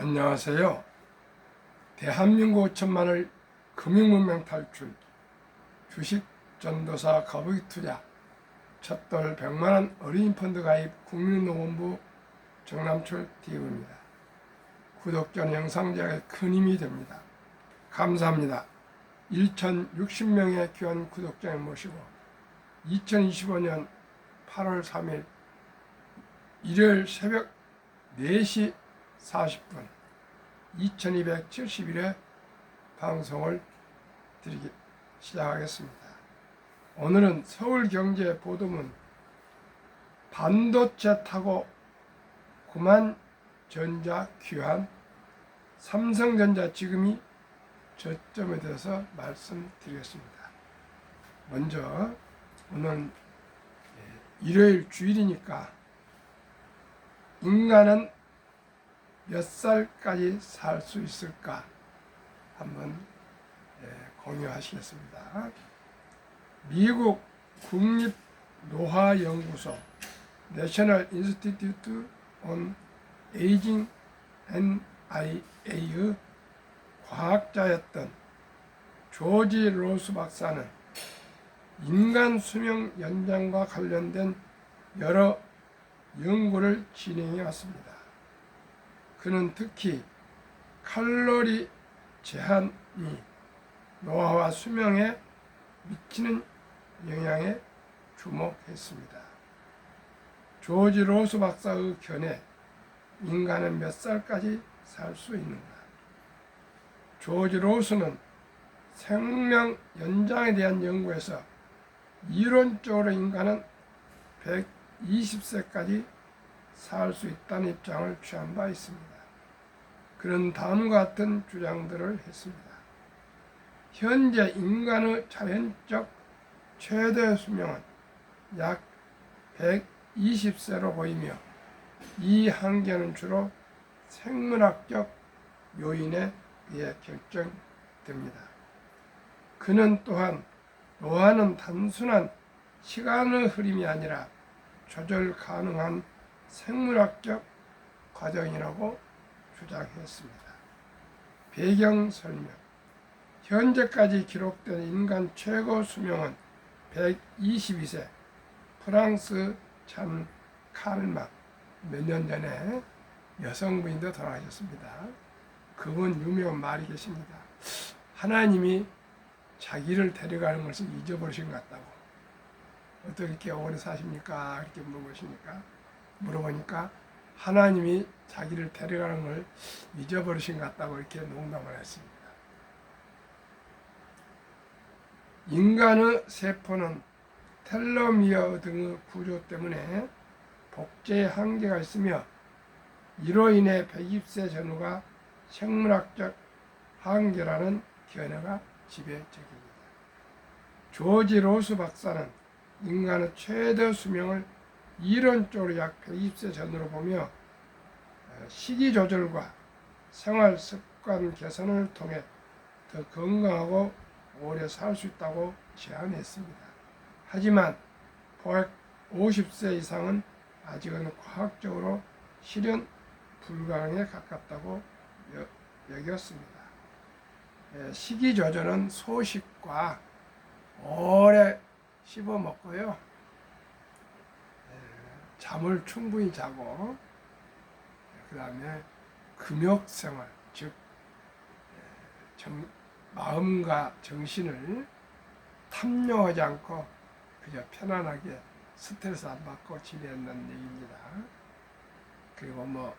안녕하세요. 대한민국 5천만을 금융문명 탈출, 주식 전도사 거북이 투자, 첫돌 100만원 어린이 펀드 가입 국민노원부 정남출 TV입니다. 구독자 영상 제작에 큰 힘이 됩니다. 감사합니다. 1060명의 귀한 구독자를 모시고 2025년 8월 3일 일요일 새벽 4시 40분 2271회 방송을 시작하겠습니다. 오늘은 서울경제 보도문 반도체 타고 그만 전자 귀환 삼성전자 지금이 저점에 대해서 말씀드리겠습니다. 먼저 오늘 일요일 주일이니까 인간은 몇 살까지 살 수 있을까 한번 공유하시겠습니다. 미국 국립노화연구소 National Institute on Aging NIA의 과학자였던 조지 로스 박사는 인간 수명 연장과 관련된 여러 연구를 진행해 왔습니다. 그는 특히 칼로리 제한이 노화와 수명에 미치는 영향에 주목했습니다. 조지 로스 박사의 견해, 인간은 몇 살까지 살 수 있는가? 조지 로스는 생명 연장에 대한 연구에서 이론적으로 인간은 120세까지 살 수 있다는 입장을 취한 바 있습니다. 그런 다음과 같은 주장들을 했습니다. 현재 인간의 자연적 최대 수명은 약 120세로 보이며 이 한계는 주로 생물학적 요인에 의해 결정됩니다. 그는 또한 노화는 단순한 시간의 흐름이 아니라 조절 가능한 생물학적 과정이라고 주장했습니다. 배경 설명. 현재까지 기록된 인간 최고 수명은 122세. 프랑스 잔 칼막 몇 년 전에 여성분인데 돌아가셨습니다. 그분 유명한 말이 계십니다. 하나님이 자기를 데려가는 것을 잊어버리신 것 같다고. 어떻게 이렇게 오래 사십니까? 이렇게 물어보니까 하나님이 자기를 데려가는 걸 잊어버리신 것 같다고 이렇게 농담을 했습니다. 인간의 세포는 텔로미어 등의 구조 때문에 복제의 한계가 있으며 이로 인해 120세 전후가 생물학적 한계라는 견해가 지배적입니다. 조지 로스 박사는 인간의 최대 수명을 이론적으로 약 120세 전으로 보며 식이 조절과 생활 습관 개선을 통해 더 건강하고 오래 살 수 있다고 제안했습니다. 하지만 150세 이상은 아직은 과학적으로 실현 불가능에 가깝다고 여겼습니다. 식이 조절은 소식과 오래 씹어 먹고요. 잠을 충분히 자고 그 다음에 금욕생활, 즉 마음과 정신을 탐욕하지 않고 그저 편안하게 스트레스 안 받고 지낸다는 얘기입니다. 그리고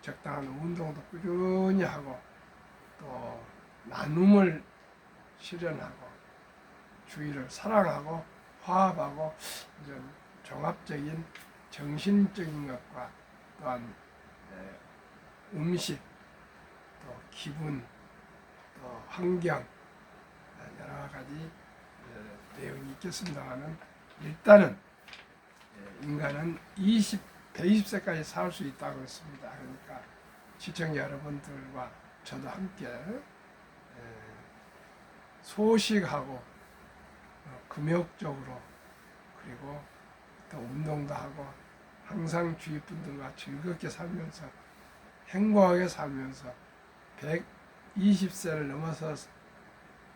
적당한 운동도 꾸준히 하고 또 나눔을 실현하고 주위를 사랑하고 화합하고 이런 종합적인 정신적인 것과 또한 음식, 또 기분, 또 환경 여러 가지 내용이 있겠습니다만 일단은 인간은 120세까지 살 수 있다고 했습니다. 그러니까 시청자 여러분들과 저도 함께 소식하고 금욕적으로 그리고 또 운동도 하고 항상 주위 분들과 즐겁게 살면서 행복하게 살면서 120세를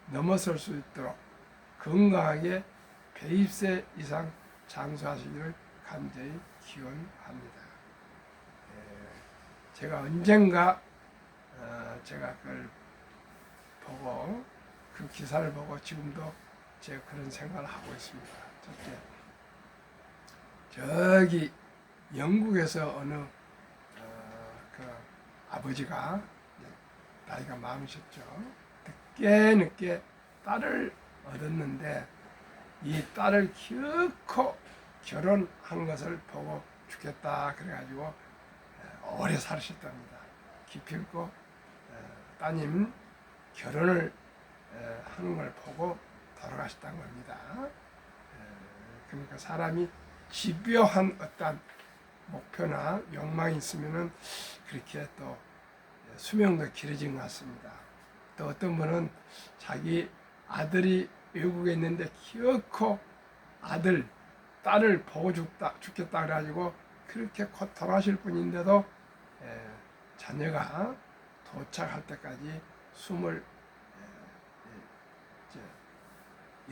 넘어설 수 있도록 건강하게 120세 이상 장수하시기를 간절히 기원합니다. 제가 언젠가 제가 그걸 보고 그 기사를 보고 지금도 제가 그런 생각을 하고 있습니다. 첫째, 저기 영국에서 어느 그 아버지가 나이가 많으셨죠. 늦게 딸을 얻었는데 이 딸을 기어코 결혼한 것을 보고 죽겠다 그래가지고 오래 사셨답니다. 기필코 따님 결혼을 하는 걸 보고 돌아가셨다는 겁니다. 그러니까 사람이 집요한 어떤 목표나 욕망이 있으면은 그렇게 또 수명도 길어진 것 같습니다. 또 어떤 분은 자기 아들이 외국에 있는데 기어코 딸을 보고 죽겠다 그래가지고 그렇게 곧 돌아가실 분인데도 자녀가 도착할 때까지 숨을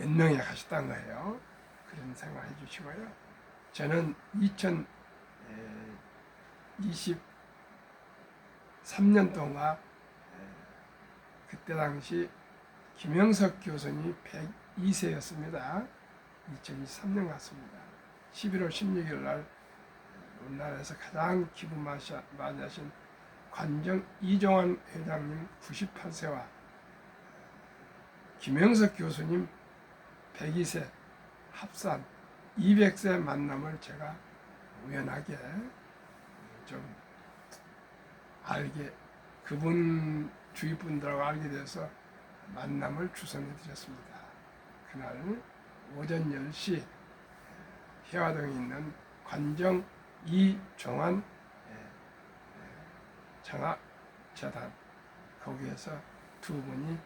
연명해 가셨다는 거예요. 그런 생각을 해주시고요. 저는 2023년 동안 그때 당시 김영석 교수님이 102세였습니다. 2023년 같습니다. 11월 16일 날 우리나라에서 가장 기분 많이 하신 관정 이종환 회장님 98세와 김영석 교수님 102세 합산 200세 만남을 제가 우연하게 좀 알게 그분 주위 분들하고 알게 돼서 만남을 주선해 드렸습니다. 그날 오전 10시 해화동에 있는 관정 이종환 장학재단 거기에서 두 분이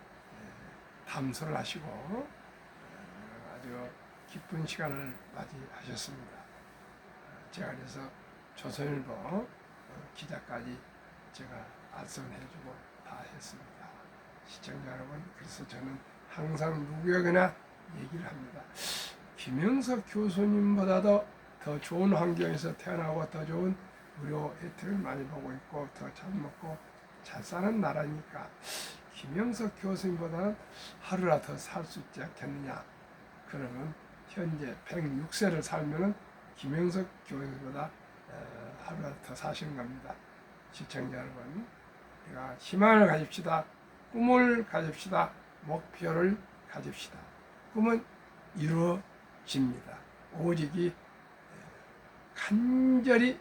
담소를 하시고 아주 기쁜 시간을 맞이하셨습니다. 제가 그래서 조선일보 기자까지 제가 알선해주고 다 했습니다. 시청자 여러분, 그래서 저는 항상 누구에게나 얘기를 합니다. 김영석 교수님보다도 더 좋은 환경에서 태어나고 더 좋은 의료 혜택을 많이 보고 있고 더 잘 먹고 잘 사는 나라니까 김영석 교수님보다는 하루라도 더 살 수 있지 않겠느냐. 그러면 현재 106세를 살면은 김영석 교수님보다 하루라도 더 사시는 겁니다. 시청자 여러분, 우리가 희망을 가집시다. 꿈을 가집시다. 목표를 가집시다. 꿈은 이루어집니다. 오직이 간절히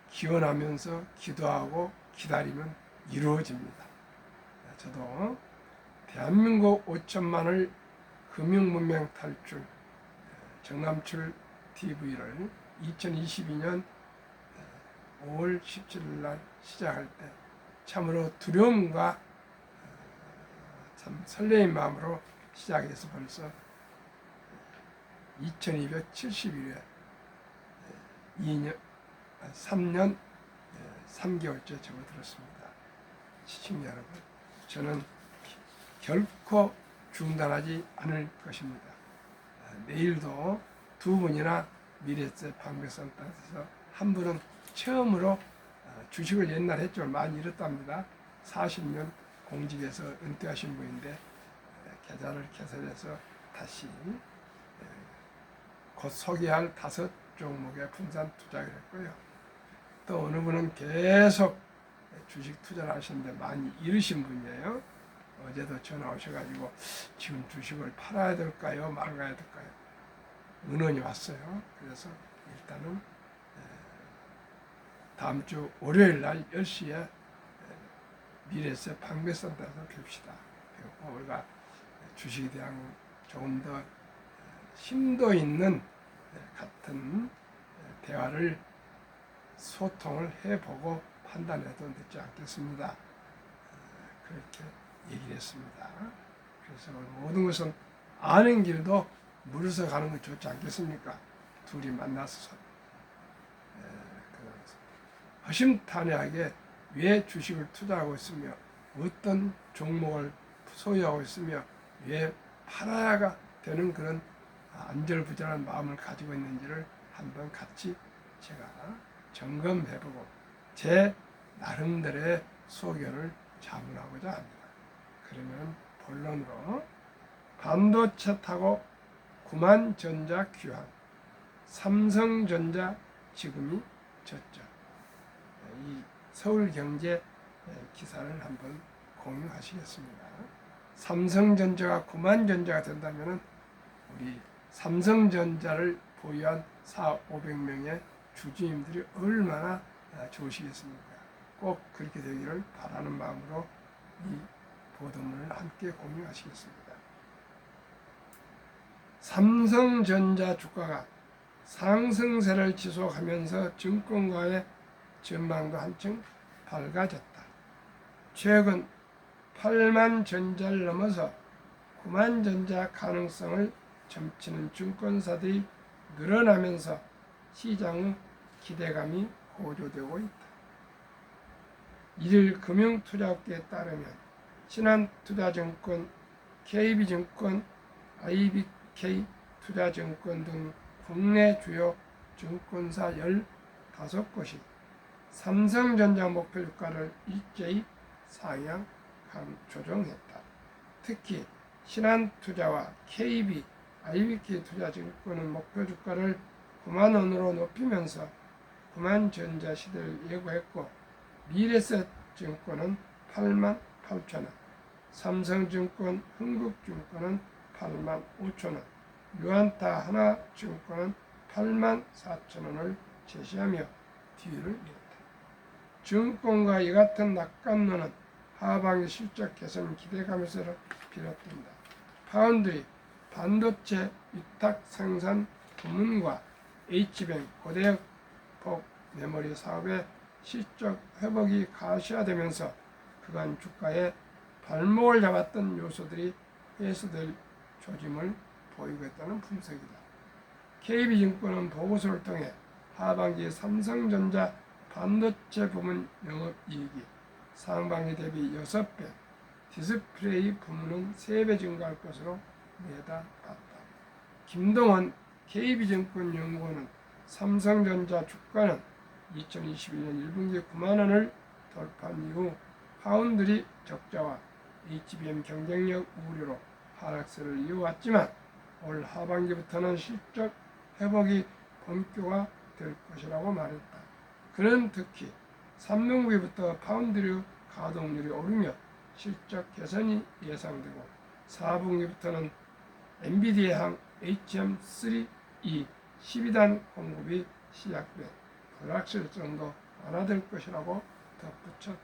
기원하면서 기도하고 기다리면 이루어집니다. 저도 대한민국 5천만을 금융문명 탈출 정남출 TV를 2022년 5월 17일 날 시작할 때 참으로 두려움과 참 설레인 마음으로 시작해서 벌써 2271회 3년 3개월째 접어들었습니다. 시청자 여러분, 저는 결코 중단하지 않을 것입니다. 내일도 두 분이나 미래세 방배센터에서 한 분은 처음으로 주식을 옛날 했지만 많이 잃었답니다. 40년 공직에서 은퇴하신 분인데 계좌를 개설해서 다시 곧 소개할 5종목에 분산 투자를 했고요. 또 어느 분은 계속 주식 투자를 하시는데 많이 잃으신 분이에요. 어제도 전화 오셔가지고 지금 주식을 팔아야 될까요? 말아야 될까요? 문의이 왔어요. 그래서 일단은 다음 주 월요일 날 10시에 미래세 방배센터에서 뵙시다. 그리고 우리가 주식에 대한 조금 더 심도 있는 같은 대화를 소통을 해보고 판단해도 늦지 않겠습니다. 그렇게 얘기를 했습니다. 그래서 모든 것은 아는 길도 물어서 가는 것 좋지 않겠습니까? 둘이 만나서 허심탄회하게 왜 주식을 투자하고 있으며 어떤 종목을 소유하고 있으며 왜 팔아야가 되는 그런 안절부절한 마음을 가지고 있는지를 한번 같이 제가 점검해보고 제 나름대로의 소견을 자문하고자 합니다. 그러면 본론으로 반도체 타고 구만전자 귀환, 삼성전자 지금이 졌죠. 이 서울경제 기사를 한번 공유하시겠습니다. 삼성전자가 구만전자가 된다면 우리 삼성전자를 보유한 400~500명의 주주님들이 얼마나 좋으시겠습니까? 꼭 그렇게 되기를 바라는 마음으로 이 보도문을 함께 공유하시겠습니다. 삼성전자 주가가 상승세를 지속하면서 증권가의 전망도 한층 밝아졌다. 최근 8만 전자를 넘어서 9만 전자 가능성을 점치는 증권사들이 늘어나면서 시장의 기대감이 고조되고 있다. 이를 금융투자업계에 따르면 신한투자증권, KB증권, IBK 투자증권 등 국내 주요 증권사 15곳이 삼성전자 목표 주가를 일제히 상향 조정했다. 특히 신한투자와 KB, IBK 투자증권은 목표 주가를 9만 원으로 높이면서 9만 전자 시대를 예고했고 미래셋증권은 8만 8천 원, 삼성증권, 흥국증권은 8만 5천 원, 유안타 하나증권은 8만 4천 원을 제시하며 뒤를 이었다. 증권가 이 같은 낙관론은 하반기 실적 개선 기대감에서 비롯된다. 파운드리, 반도체 위탁 생산 부문과 H뱅, 고대폭 메모리 사업의 실적 회복이 가시화되면서 그간 주가에 발목을 잡았던 요소들이 해소될 조짐을 보이고 있다는 분석이다. KB증권은 보고서를 통해 하반기 삼성전자 반도체 부문 영업이익이 상반기 대비 6배, 디스플레이 부문은 3배 증가할 것으로 내다봤다. 김동원 KB증권 연구원은 삼성전자 주가는 2021년 1분기 9만 원을 돌파한 이후 파운드리 적자와 HBM 경쟁력 우려로 하락세를 이어왔지만 올 하반기부터는 실적 회복이 본격화될 것이라고 말했다. 그는 특히 3분기부터 파운드리 가동률이 오르며 실적 개선이 예상되고 4분기부터는 엔비디아항 HM3E 12단 공급이 시작돼 불확실성도 완화될 것이라고 덧붙였다.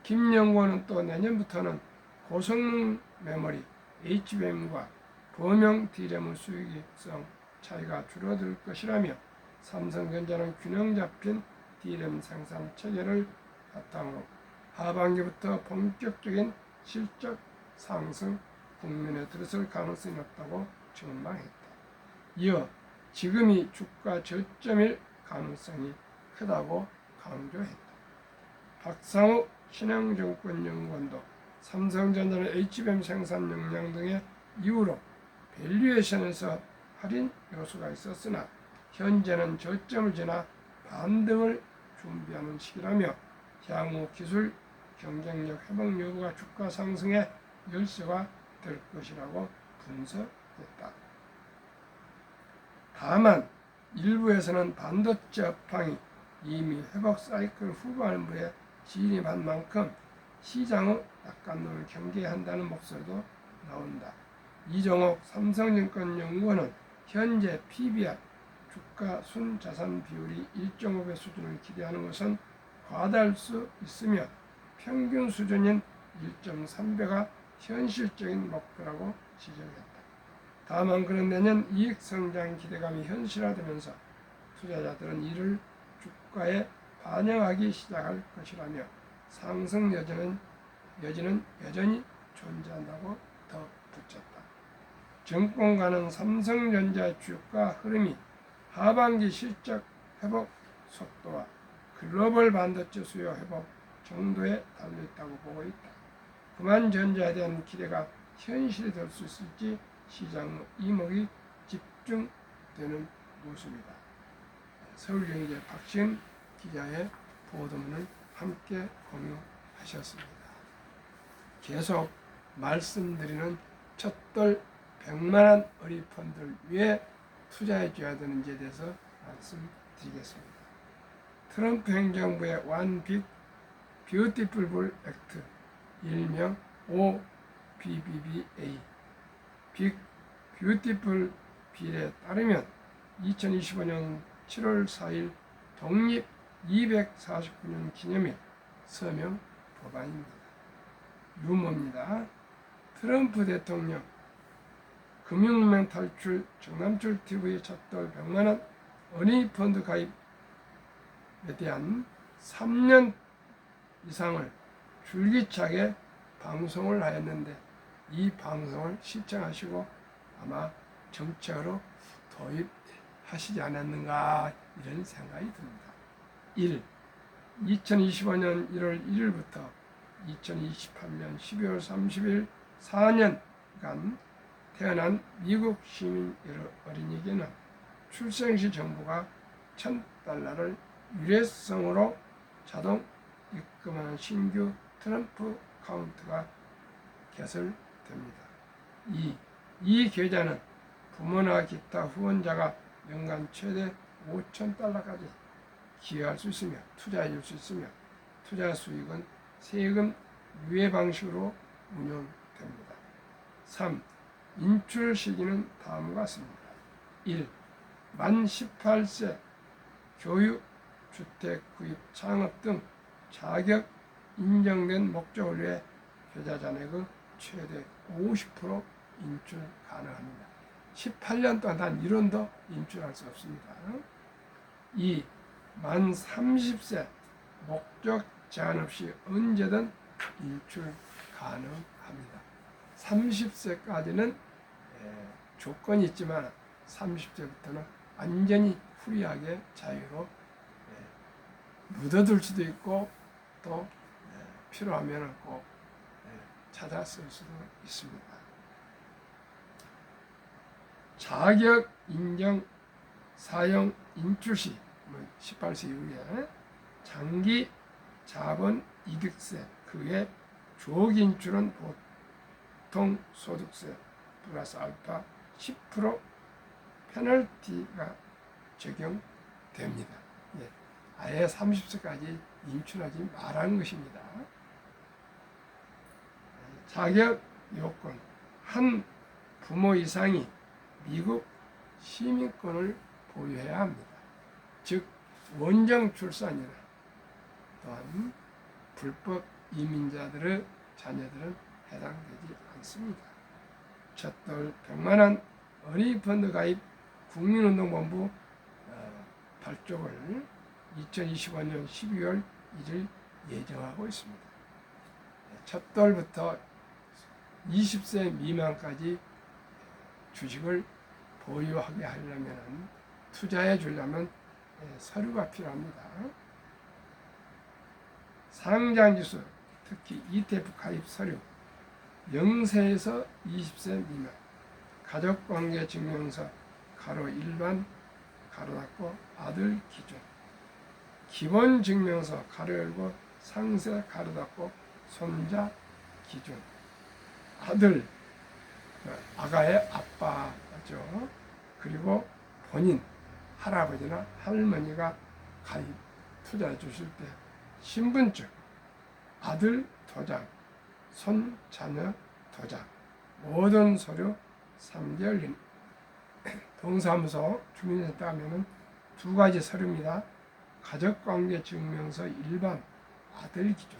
김 연구원은 또 내년부터는 고성능 메모리 HBM과 범용 D램의 수익성 차이가 줄어들 것이라며 삼성전자는 균형 잡힌 D램 생산 체계를 바탕으로 하반기부터 본격적인 실적 상승 국면에 들어설 가능성이 높다고 전망했다. 이어 지금이 주가 저점일 가능성이 크다고 강조했다. 박상욱 신영증권연구원도 삼성전자는 HBM 생산 역량 등의 이유로 밸류에이션에서 할인 요소가 있었으나 현재는 저점을 지나 반등을 준비하는 시기라며 향후 기술 경쟁력 회복 여부가 주가 상승의 열쇠가 될 것이라고 분석했다. 다만 일부에서는 반도체 업황이 이미 회복 사이클 후반부에 진입한 만큼 시장의 낙관론을 경계해야 한다는 목소리도 나온다. 이종옥 삼성증권 연구원은 현재 PBR 주가 순자산 비율이 1.5배 수준을 기대하는 것은 과다할 수 있으며 평균 수준인 1.3배가 현실적인 목표라고 지적했다. 다만 그는 내년 이익 성장 기대감이 현실화되면서 투자자들은 이를 주가에 반영하기 시작할 것이라며 상승 여지는 여전히 존재한다고 덧붙였다. 증권가는 삼성전자 주가 흐름이 하반기 실적 회복 속도와 글로벌 반도체 수요 회복 정도에 달려있다고 보고 있다. 그만전자에 대한 기대가 현실이 될 수 있을지 시장 이목이 집중되는 모습이다. 서울경제 박시은 기자의 보도문을 함께 공유하셨습니다. 계속 말씀드리는 첫돌 100만원 어리펀드를 위해 투자해줘야 되는지에 대해서 말씀드리겠습니다. 트럼프 행정부의 One Big Beautiful Bill Act, 일명 OBBBA, 빅 뷰티풀 빌에 따르면 2025년 7월 4일 독립 249년 기념일 서명 법안입니다. 유머입니다. 트럼프 대통령 금융명 탈출 정남출 TV 첫돌 100만원 어니펀드 가입에 대한 3년 이상을 줄기차게 방송을 하였는데 이 방송을 시청하시고 아마 정책으로 도입하시지 않았는가 이런 생각이 듭니다. 1. 2025년 1월 1일부터 2028년 12월 30일 4년간 태어난 미국 시민 어린이에게는 출생시 정부가 $1,000를 유례성으로 자동 입금하는 신규 트럼프 카운트가 개설됩니다. 2. 이 계좌는 부모나 기타 후원자가 연간 최대 $5,000까지 기여할 수 있으며 투자해 줄 수 있으며 투자 수익은 세금 유예 방식으로 운영됩니다. 3. 인출 시기는 다음과 같습니다. 1. 만 18세 교육, 주택 구입, 창업 등 자격 인정된 목적을 위해 계좌 잔액의 최대 50% 인출 가능합니다. 18년 동안 단 1원도 인출할 수 없습니다. 2. 만 30세 목적 제한 없이 언제든 인출 가능합니다. 30세까지는 조건이 있지만 30세부터는 완전히 프리하게 자유로 묻어둘 수도 있고 또 필요하면 꼭 찾아 쓸 수도 있습니다. 자격 인정 사용 인출 시 18세 이후에 장기 자본 이득세 그외 조기 인출은 보통 소득세 플러스 알파 10% 페널티가 적용됩니다. 아예 30세까지 인출하지 말라는 것입니다. 자격 요건 한 부모 이상이 미국 시민권을 보유해야 합니다. 즉 원정 출산이나 또한 불법 이민자들의 자녀들은 해당되지 않습니다. 첫돌 100만원 어린이펀드 가입 국민운동본부 발족을 2025년 12월 1일 예정하고 있습니다. 첫돌부터 20세 미만까지 주식을 보유하게 하려면 투자해 주려면 서류가 필요합니다. 상장지수 특히 ETF 가입 서류 0세에서 20세 미만 가족관계 증명서 가로 일반 가로 닫고 아들 기준 기본 증명서 가로 열고 상세 가로 닫고 손자 기준 아들 아가의 아빠죠. 그리고 본인 할아버지나 할머니가 가입 투자해 주실 때 신분증 아들 도장 손 자녀 도장 모든 서류 3개월 동사무소 주민센터 가면은 2가지 서류입니다. 가족관계 증명서 일반 아들 기준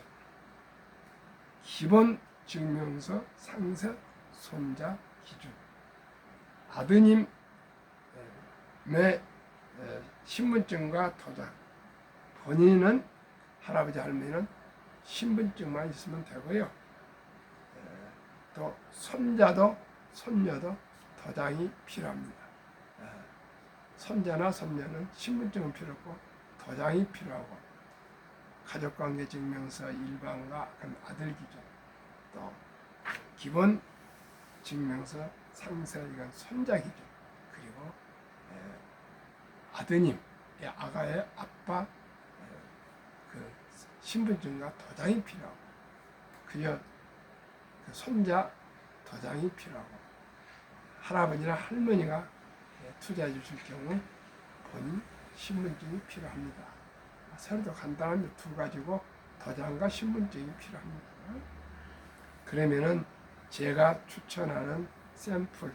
기본 증명서 상세 손자 기준 아드님의 신분증과 도장 본인은 할아버지 할머니는 신분증만 있으면 되고요. 또 손자도 손녀도 도장이 필요합니다. 손자나 손녀는 신분증은 필요 없고 도장이 필요하고 가족관계 증명서 일반과 아들 기준 또 기본 증명서 상세 이건 손자 기준 그리고 아드님 아가의 아빠 그 신분증과 도장이 필요하고 그여 그 손자 도장이 필요하고 할아버지나 할머니가 투자해 주실 경우 본인 신분증이 필요합니다. 서류도 간단한데 두 가지고 도장과 신분증이 필요합니다. 그러면은 제가 추천하는 샘플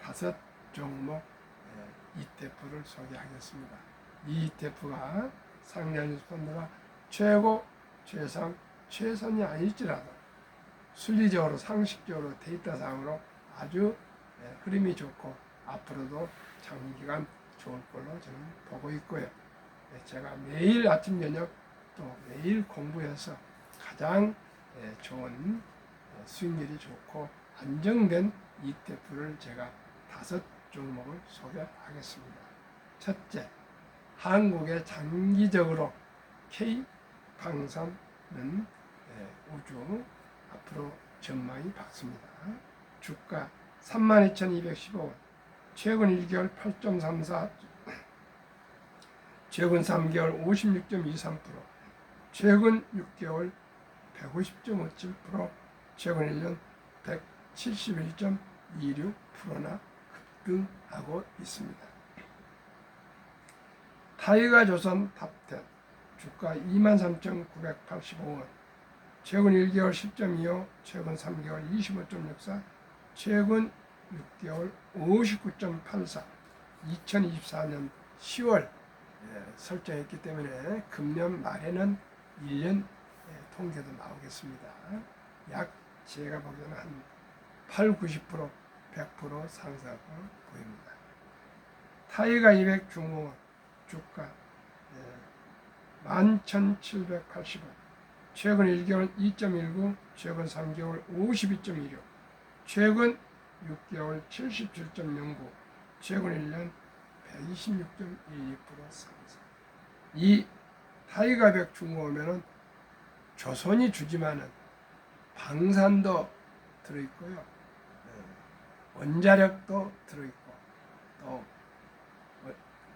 5 종목 ETF를 소개하겠습니다. 이 ETF가 상장뉴스 펀드가 최고, 최상, 최선이 아닐지라도 순리적으로 상식적으로 데이터상으로 아주 흐름이 좋고 앞으로도 장기간 좋을 걸로 저는 보고 있고요. 제가 매일 아침 저녁 또 매일 공부해서 가장 좋은 수익률이 좋고 안정된 ETF를 제가 5 종목을 소개하겠습니다. 첫째, 한국의 장기적으로 K방산은 우주 앞으로 전망이 밝습니다. 주가 32,215원, 최근 1개월 8.34, 최근 3개월 56.23%, 최근 6개월 150.57%, 최근 1년 171.26%나 급등하고 있습니다. 타이거조선 탑10 주가 23,985원, 최근 1개월 10.25, 최근 3개월 25.64, 최근 6개월 59.84, 2024년 10월 설정했기 때문에 금년 말에는 1년 통계도 나오겠습니다. 약 제가 보기에는 한 8, 90%, 100% 상승을 보입니다. 타이거 200 중공업 주가 11,780원, 최근 1개월 2.19, 최근 3개월 52.16, 최근 6개월 77.09, 최근 1년 126.12% 상승. 이 타이거 100 중공업에는 조선이 주지만은 방산도 들어있고요, 원자력도 들어있고 또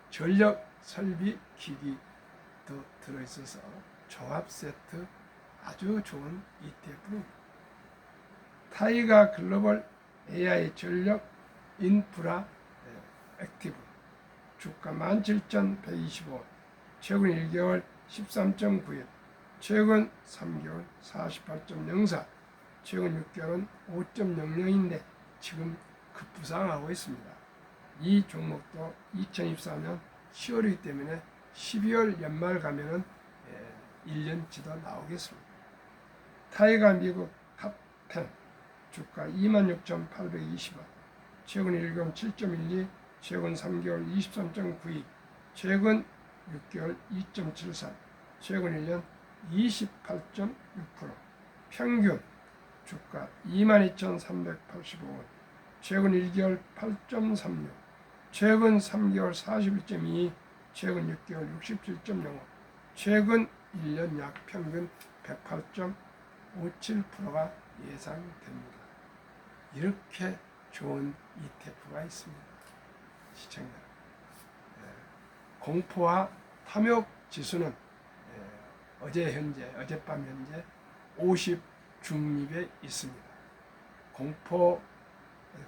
전력 설비 기기도 들어있어서 종합 세트 아주 좋은 ETF입니다. 타이거 글로벌 AI 전력 인프라 액티브 주가 17,125원, 최근 1개월 13.91, 최근 3개월 48.04, 최근 6개월은 5.00인데 지금 급부상하고 있습니다. 이 종목도 2024년 10월이기 때문에 12월 연말 가면은 1년치도 나오겠습니다. 타이거 미국 탑10 주가 26,820원, 최근 1개월 7.12, 최근 3개월 23.92, 최근 6개월 2.73, 최근 1년 28.6%, 평균 주가 22,385원, 최근 1개월 8.36, 최근 3개월 41.22, 최근 6개월 67.05, 최근 1년 약 평균 108.57%가 예상됩니다. 이렇게 좋은 ETF가 있습니다. 시청자 공포와 탐욕 지수는 어젯밤 현재 50 중립에 있습니다. 공포,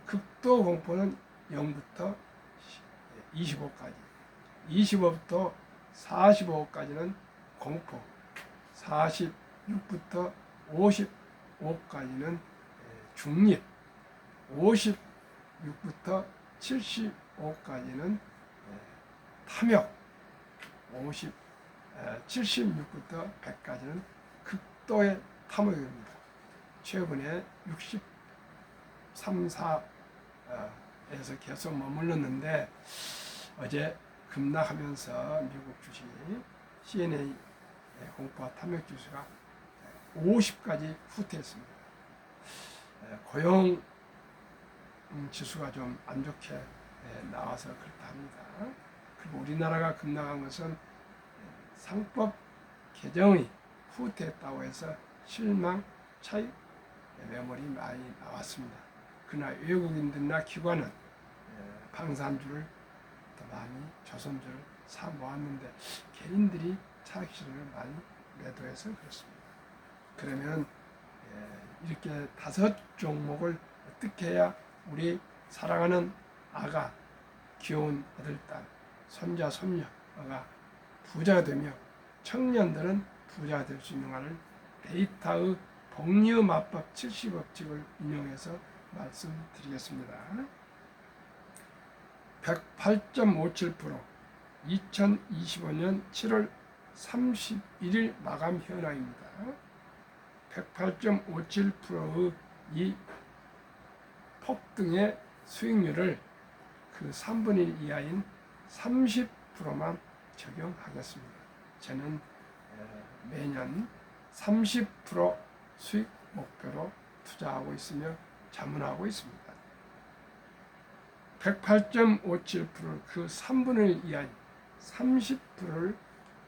극도 공포는 0부터 25까지, 25부터 45까지는 공포, 46부터 55까지는 중립, 56부터 75까지는 탐욕, 76부터 100까지는 극도의 탐욕입니다. 최근에 63, 4에서 계속 머물렀는데 어제 급락하면서 미국 주식 CNA 공포와 탐욕 지수가 50까지 후퇴했습니다. 고용 지수가 좀 안 좋게 나와서 그렇다 합니다. 그리고 우리나라가 급락한 것은 상법 개정이 후퇴했다고 해서 실망 차익 매물이 많이 나왔습니다. 그러나 외국인들이나 기관은 방산주를 더 많이 조선주를 사 모았는데 개인들이 차익실을 많이 매도해서 그렇습니다. 그러면 이렇게 5 종목을 어떻게 해야 우리 사랑하는 아가, 귀여운 아들, 딸, 손자, 손녀가 부자가 되며 청년들은 부자가 될 수 있는가를 데이터의 복리의 마법 70법칙을 인용해서 말씀드리겠습니다. 108.57% 2025년 7월 31일 마감 현황입니다. 108.57%의 이 폭등의 수익률을 그 3분의 1 이하인 30%만 적용하겠습니다. 저는 매년 30% 수익 목표로 투자하고 있으며 자문하고 있습니다. 108.57%를 그 3분의 1 이하인 30%를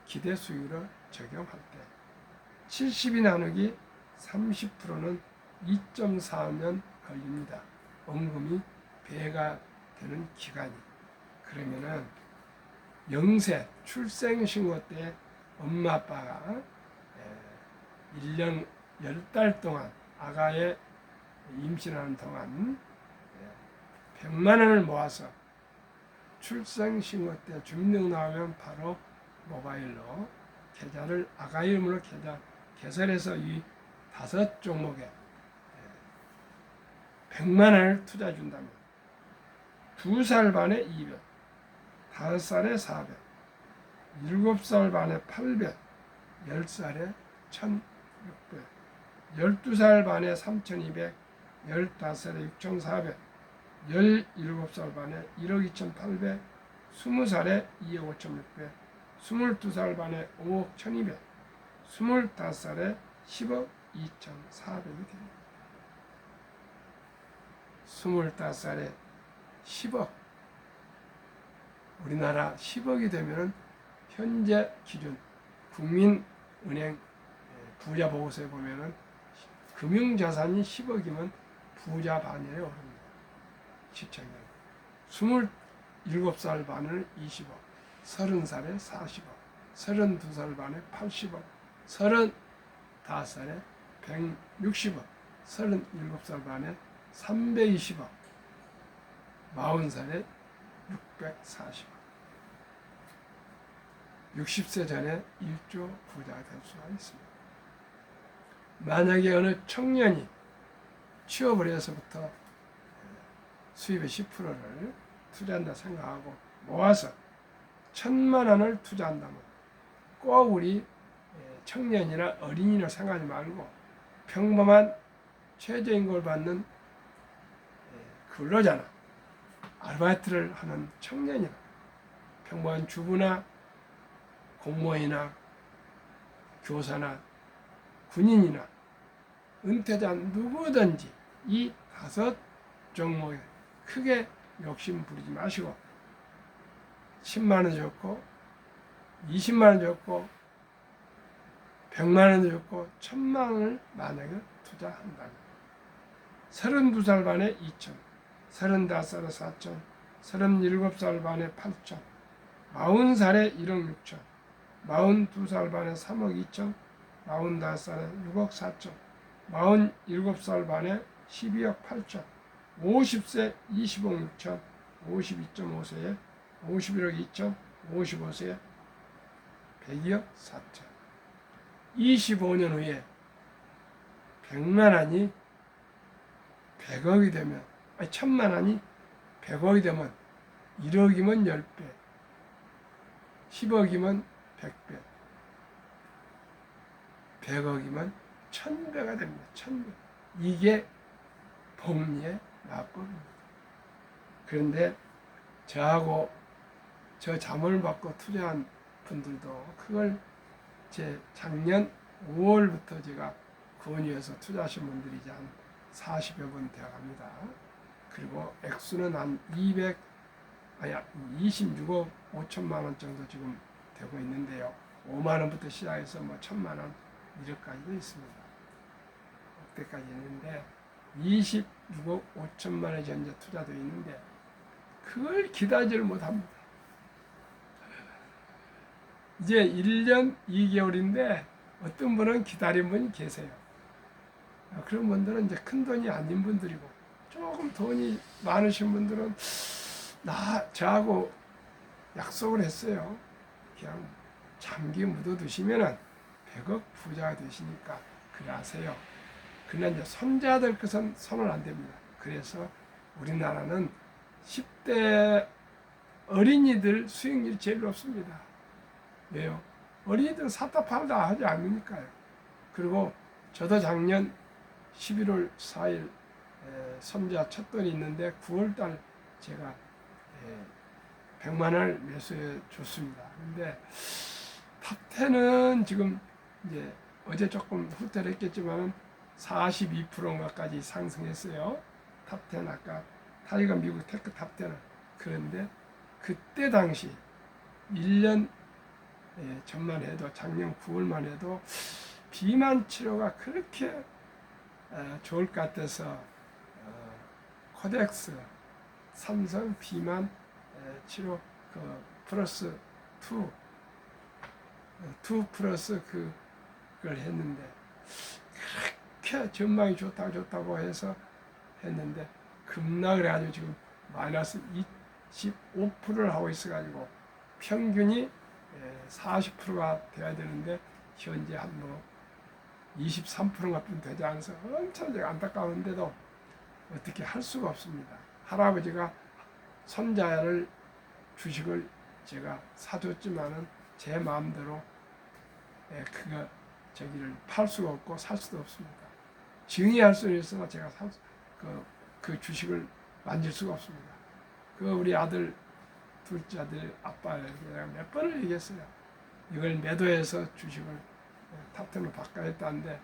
기대 수익으로 적용할 때 70이 나누기 30%는 2.4년 걸립니다. 원금이 배가 되는 기간이. 그러면은 영세 출생신고 때 엄마 아빠가 1년 10달 동안 아가의 임신하는 동안 100만 원을 모아서 출생신고 때 주민등록 나오면 바로 모바일로 계좌를 아가 이름으로 계좌 개설해서 이 5 종목에 100만 원을 투자해 준다면 2살 반에 200, 5살에 400, 7살 반에 800, 10살에 1600, 12살 반에 3200, 15살에 6400, 17살 반에 1억 2800, 20살에 2억 5600, 22살 반에 5억 1200, 25살에 10억 2400이 됩니다. 25살에 10억. 우리나라 10억이 되면은 현재 기준 국민은행 부자 보고서에 보면은 금융자산이 10억이면 부자 반열에 오릅니다. 시청률. 27살 반을 20억, 30살에 40억, 32살 반에 80억, 35살에 160억, 37살 반에 320억, 40살에 640억. 60세 전에 1조 부자가 될 수가 있습니다. 만약에 어느 청년이 취업을 해서부터 수입의 10%를 투자한다 생각하고 모아서 1,000만 원을 투자한다면 꼭 우리 청년이나 어린이를 생각하지 말고 평범한 최저임금을 받는 근로자나 아르바이트를 하는 청년이나 평범한 주부나 공무원이나 교사나 군인이나 은퇴자 누구든지 이 5 종목에 크게 욕심 부리지 마시고 10만 원 줬고 20만 원 줬고 100만 원 줬고 1,000만 원을 만약에 투자한다면 32살 반에 2천, 35살에 4천, 37살 반에 8천, 40살에 1억 6천, 42살 반에 3억 2천, 45살에 6억 4천, 47살 반에 12억 8천, 50세 20억 6천, 52.5세에 51억 2천, 55세에 102억 4천. 25년 후에 100만 원이 100억이 되면, 1,000만 원이 100억이 되면 1억이면 10배, 10억이면 100배, 100억이면 1000배가 됩니다. 1000배. 이게 복리의 마법입니다. 그런데 저하고 저 자문을 받고 투자한 분들도 그걸 제 작년 5월부터 제가 권유해서 투자하신 분들이 이제 한 40여 분 되어갑니다. 그리고 액수는 한 26억 5천만 원 정도 지금 되고 있는데요. 5만 원부터 시작해서 뭐 1,000만 원 1억까지도 있습니다. 억대까지 있는데 26억 5천만 원의 현재 투자도 있는데 그걸 기다리지를 못합니다. 이제 1년 2개월인데 어떤 분은 기다린 분이 계세요. 그런 분들은 이제 큰 돈이 아닌 분들이고 조금 돈이 많으신 분들은 저하고 약속을 했어요. 그냥 장기 묻어두시면은 100억 부자가 되시니까 그래 하세요. 그러나 이제 손자들 것은 손을 안 댑니다. 그래서 우리나라는 10대 어린이들 수익률이 제일 높습니다. 왜요? 어린이들은 샀다 팔다 하지 않으니까요. 그리고 저도 작년 11월 4일 손자 첫돈이 있는데 9월달 제가 100만 원을 매수해 줬습니다. 근데 탑10은 지금 이제 어제 조금 후퇴했겠지만 42%가까지 상승했어요. 탑10 아까 타이거 미국 테크 탑10은. 그런데 그때 당시 1년 전만 해도 작년 9월만 해도 비만 치료가 그렇게 좋을 것 같아서 코덱스 삼성 비만 치료 플러스 2 플러스 그걸 했는데 그렇게 전망이 좋다고 해서 했는데 급락을 해가지고 지금 마이너스 25%를 하고 있어가지고 평균이 40%가 돼야 되는데 현재 한 뭐 23%가뿐 되지 않아서 엄청 안타까운데도 어떻게 할 수가 없습니다. 할아버지가 손자를 주식을 제가 사줬지만은 제 마음대로 그거 저기를 팔 수가 없고 살 수도 없습니다. 증여할 수는 있으나 제가 그 주식을 만질 수가 없습니다. 우리 아들 둘째 아들 아빠에게 내가 몇 번을 얘기했어요. 이걸 매도해서 주식을 탑텐으로 바꿔야 했다는데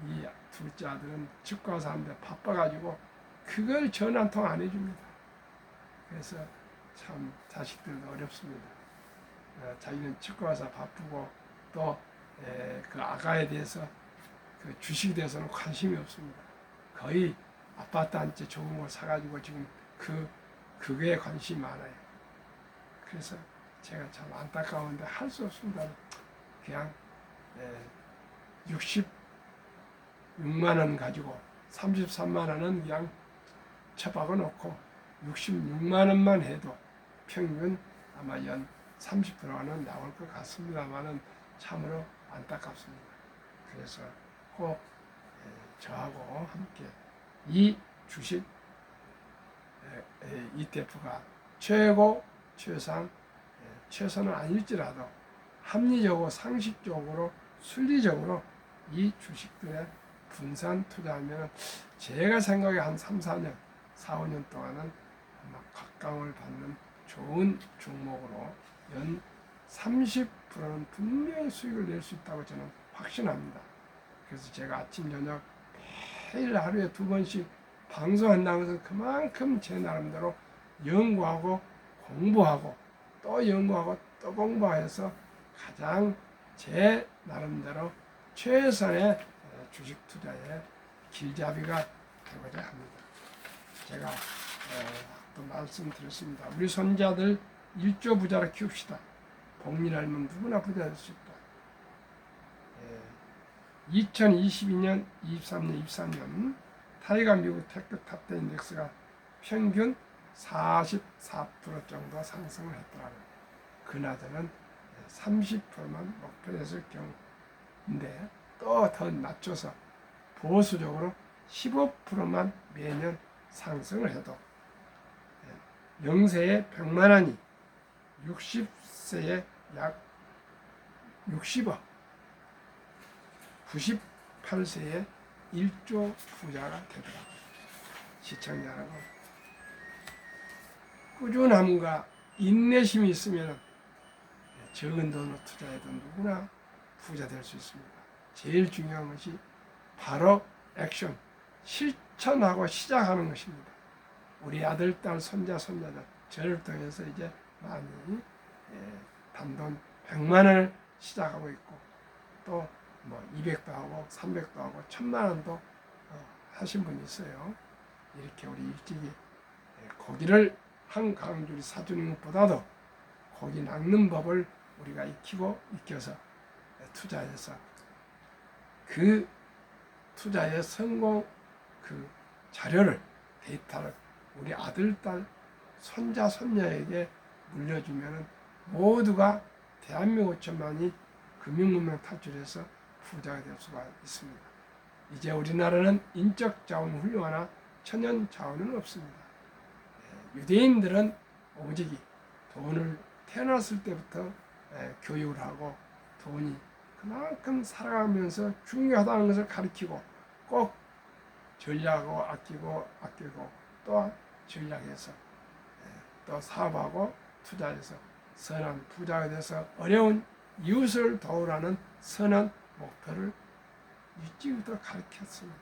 이 둘째 아들은 치과 사는데 바빠가지고 그걸 전화 한 통 안 해줍니다. 그래서 참 자식들도 어렵습니다. 자기는 치과 가서 바쁘고 또 그 아가에 대해서 그 주식에 대해서는 관심이 없습니다. 거의 아파트 한 채 좋은 걸 사가지고 지금 그거에 관심이 많아요. 그래서 제가 참 안타까운데 할 수 없습니다. 그냥 66만 원 가지고 33만 원은 그냥 처박아 놓고 66만 원만 해도 평균 아마 연 30%는 나올 것 같습니다만은 참으로 안타깝습니다. 그래서 꼭 저하고 함께 이 주식 ETF가 최고 최상 최선은 아닐지라도 합리적으로 상식적으로 순리적으로 이 주식들에 분산 투자하면 제가 생각에 한 3, 4년 4, 5년 동안은 아마 각광을 받는 좋은 종목으로 연 30%는 분명히 수익을 낼 수 있다고 저는 확신합니다. 그래서 제가 아침 저녁 매일 하루에 2번씩 방송한다는 것은 그만큼 제 나름대로 연구하고 공부하고 또 연구하고 또 공부해서 가장 제 나름대로 최선의 주식 투자의 길잡이가 되고자 합니다. 제가 또 말씀드렸습니다. 우리 손자들 1조 부자로 키웁시다. 복리하면 누구나 부자 될 수 있다. 2022년, 23년, 24년 타이거 미국 테크 탑10 인덱스가 평균 44% 정도 상승을 했더라고요. 그나저는 30%만 목표했을 경우인데 또 더 낮춰서 보수적으로 15%만 매년 상승을 해도 0세에 100만 원이 60세에 약 60억 98세에 1조 부자가 되더라고요. 시청자 여러분, 꾸준함과 인내심이 있으면 적은 돈으로 투자해도 누구나 부자 될 수 있습니다. 제일 중요한 것이 바로 액션, 실천하고 시작하는 것입니다. 우리 아들, 딸, 손자, 손자들 저를 통해서 이제 많이 단돈 100만 원을 시작하고 있고 또 뭐 200도 하고 300도 하고 1000만 원도 하신 분이 있어요. 이렇게 우리 일찍이 고기를 한 강줄이 사주는 것보다도 고기 낚는 법을 우리가 익혀서 투자해서 그 투자의 성공 그 자료를 데이터를 우리 아들, 딸, 손자, 손녀에게 물려주면 모두가 대한민국 5천만이 금융문명 탈출해서 부자가 될 수가 있습니다. 이제 우리나라는 인적 자원 훌륭하나 천연 자원은 없습니다. 유대인들은 오직 돈을 태어났을 때부터 교육을 하고 돈이 그만큼 살아가면서 중요하다는 것을 가르치고 꼭 전략하고 아끼고 또 전략해서 또 사업하고 투자해서 선한 부자가 돼서 어려운 이웃을 도우라는 선한 목표를 일찍부터 가르쳤습니다.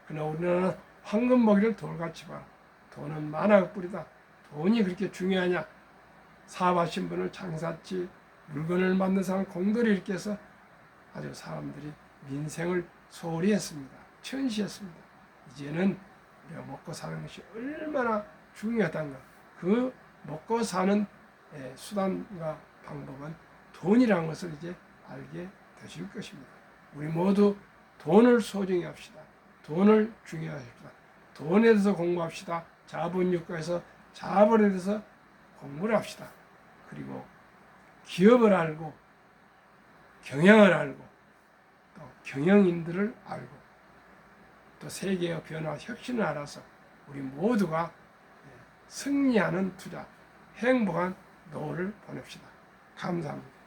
그러나 우리나라는 황금 먹이를 돌같이 봐. 돈은 만화가 뿌리다. 돈이 그렇게 중요하냐? 사업하신 분을 장사치 물건을 만든 사람 공들이 이렇게 해서 아주 사람들이 민생을 소홀히 했습니다. 천시했습니다. 이제는 우리가 먹고 사는 것이 얼마나 중요하다는 것. 그 먹고 사는 수단과 방법은 돈이라는 것을 이제 알게 되실 것입니다. 우리 모두 돈을 소중히 합시다. 돈을 중요히 합시다. 돈에 대해서 공부합시다. 자본주의에서 자본에 대해서 공부를 합시다. 그리고 기업을 알고 경영을 알고 또 경영인들을 알고 또 세계의 변화 혁신을 알아서 우리 모두가 승리하는 투자, 행복한 노후를 보냅시다. 감사합니다.